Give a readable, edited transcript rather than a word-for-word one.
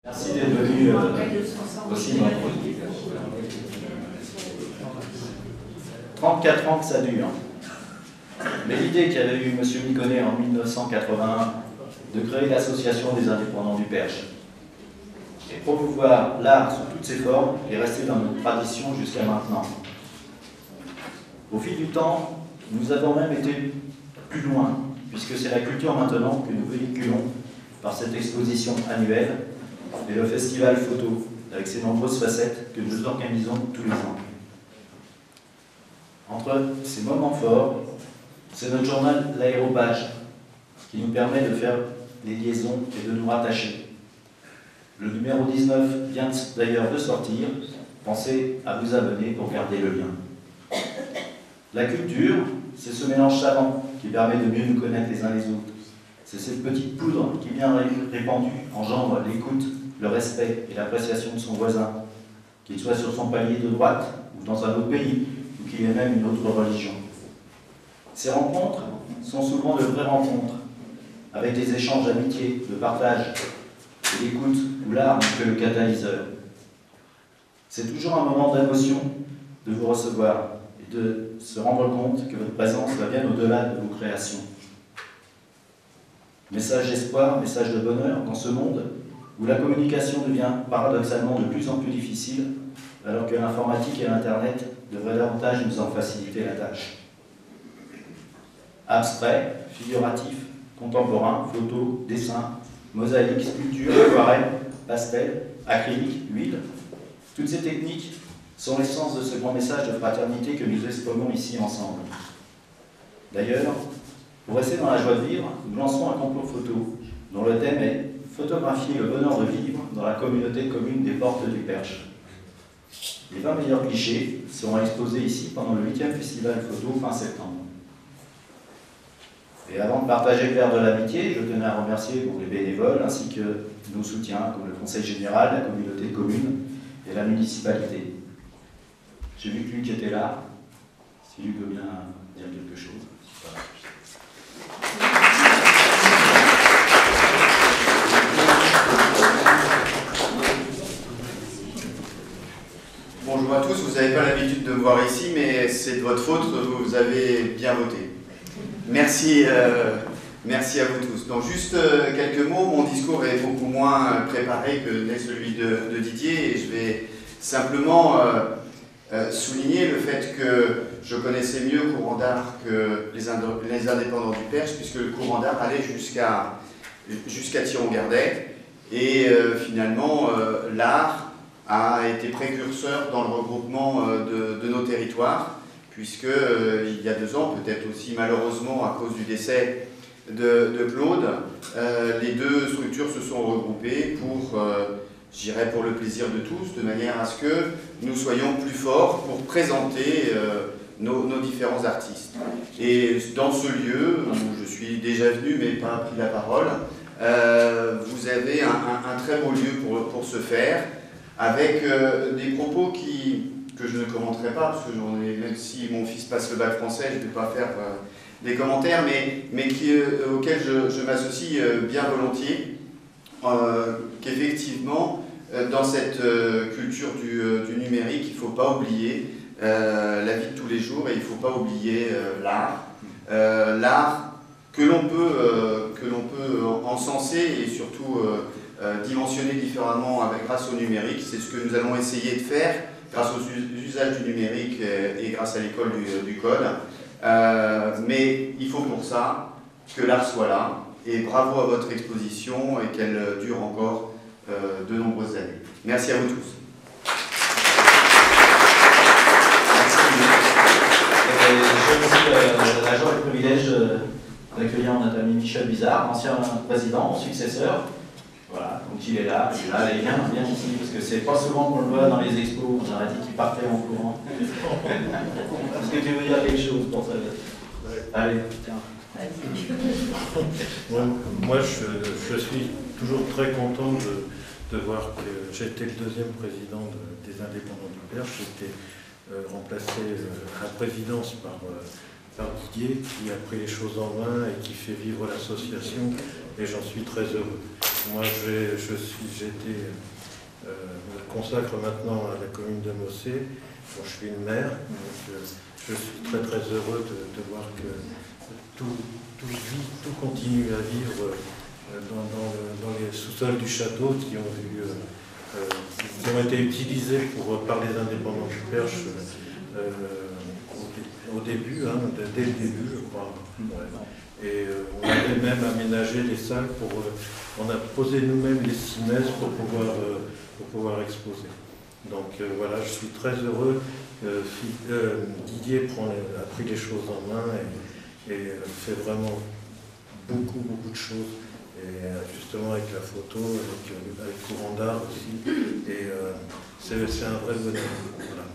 Merci d'être venu aussi. 34 ans que ça dure. Mais l'idée qu'avait eue M. Miconnet en 1981 de créer l'association des indépendants du Perche et promouvoir l'art sous toutes ses formes est restée dans notre tradition jusqu'à maintenant. Au fil du temps, nous avons même été plus loin, puisque c'est la culture maintenant que nous véhiculons par cette exposition annuelle et le festival photo, avec ses nombreuses facettes que nous organisons tous les ans. Entre ces moments forts, c'est notre journal L'Aéropage qui nous permet de faire des liaisons et de nous rattacher. Le numéro 19 vient d'ailleurs de sortir. Pensez à vous abonner pour garder le lien. La culture, c'est ce mélange savant qui permet de mieux nous connaître les uns les autres. C'est cette petite poudre qui, bien répandue, engendre l'écoute, le respect et l'appréciation de son voisin, qu'il soit sur son palier de droite ou dans un autre pays, ou qu'il ait même une autre religion. Ces rencontres sont souvent de vraies rencontres, avec des échanges d'amitié, de partage, et d'écoute où l'art n'est que le catalyseur. C'est toujours un moment d'émotion de vous recevoir et de se rendre compte que votre présence va bien au-delà de vos créations. Message d'espoir, message de bonheur dans ce monde où la communication devient paradoxalement de plus en plus difficile, alors que l'informatique et l'Internet devraient davantage nous en faciliter la tâche. Abstrait, figuratif, contemporain, photo, dessin, mosaïque, sculpture, aquarelle, pastel, acrylique, huile, toutes ces techniques sont l'essence de ce grand message de fraternité que nous exprimons ici ensemble. D'ailleurs, pour rester dans la joie de vivre, nous lançons un concours photo dont le thème est « Photographier le bonheur de vivre dans la communauté commune des Portes du Perche ». Les 20 meilleurs clichés seront exposés ici pendant le 8e festival photo fin septembre. Et avant de partager le verre de l'amitié, je tenais à remercier les bénévoles ainsi que nos soutiens comme le Conseil général, la communauté de communes et la municipalité. J'ai vu que Luc était là, si Luc veut bien dire quelque chose. Bonjour à tous, vous n'avez pas l'habitude de me voir ici, mais c'est de votre faute, vous avez bien voté. Merci, merci à vous tous. Donc juste quelques mots, mon discours est beaucoup moins préparé que n'est celui de Didier, et je vais simplement souligner le fait que je connaissais mieux Courant d'Art que les indépendants du Perche, puisque le Courant d'Art allait jusqu'à Thiron-Gardet, et finalement l'art a été précurseur dans le regroupement de nos territoires, puisque il y a 2 ans, peut-être aussi malheureusement à cause du décès de Claude, les 2 structures se sont regroupées pour, je dirais, pour le plaisir de tous, de manière à ce que nous soyons plus forts pour présenter nos différents artistes. Et dans ce lieu, où je suis déjà venu mais pas pris la parole, vous avez un très beau lieu pour ce faire, avec des propos que je ne commenterai pas, parce que même si mon fils passe le bac français, je ne vais pas faire des commentaires, mais auxquels je m'associe bien volontiers, qu'effectivement, dans cette culture du numérique, il ne faut pas oublier la vie de tous les jours, et il ne faut pas oublier l'art. L'art que l'on peut encenser et surtout dimensionner différemment grâce au numérique. C'est ce que nous allons essayer de faire grâce aux usages du numérique et grâce à l'école du code. Mais il faut pour ça que l'art soit là, et bravo à votre exposition et qu'elle dure encore de nombreuses années. Merci à vous tous. J'ai aussi la joie et le privilège d'accueillir notre ami Michel Bizarre, ancien président, successeur. Voilà, donc il est là, il vient ici, parce que c'est pas souvent qu'on le voit dans les expos, on aurait dit qu'il partait en courant. Est-ce que tu veux dire quelque chose pour ça? Allez, tiens. Moi, je suis toujours très content de voir que j'étais le 2e président des indépendants du Perche. J'étais remplacé à la présidence par Didier, qui a pris les choses en main et qui fait vivre l'association, et j'en suis très heureux. Moi, me consacre maintenant à la commune de Mossé, dont je suis une maire. Donc, je suis très très heureux de voir que tout continue à vivre dans les sous-sols du château qui ont été utilisés par les indépendants du Perche au début, dès le début, je crois. Ouais. Et on avait même aménagé les salles on a posé nous-mêmes les cimaises pour pouvoir exposer. Donc voilà, je suis très heureux. Didier a pris les choses en main et fait vraiment beaucoup de choses. Et justement avec la photo, avec courant d'art aussi. Et c'est un vrai bonheur. Voilà.